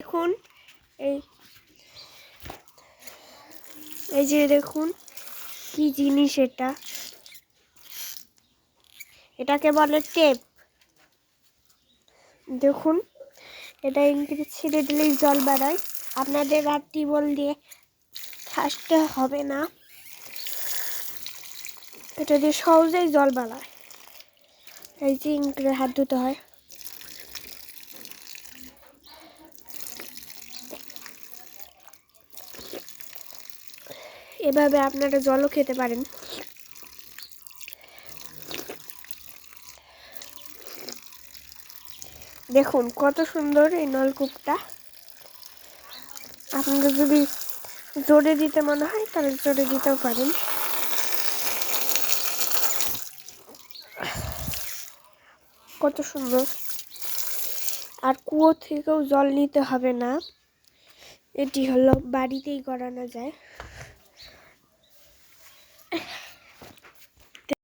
দেখুন এই যে দেখুন কি জিনিস এটাকে বলে টেপ। দেখুন এটা ইংরেজি ছেড়ে দিলেই জল বেড়ায়। আপনাদের আর টিউবওয়েল দিয়ে আসতে হবে না, এটা দিয়ে সহজেই জল বেড়ায়। এই যে ইংরেজি হাত ধুতে হয়। এভাবে আপনারা জলও খেতে পারেন। দেখুন কত সুন্দর এই নলকূপটা। আপনারা যদি জোরে দিতে মনে হয় তাহলে জোরে দিতেও পারেন। কত সুন্দর। আর কুয়ো থেকেও জল নিতে হবে না, এটি হলো বাড়িতেই করানো যায়।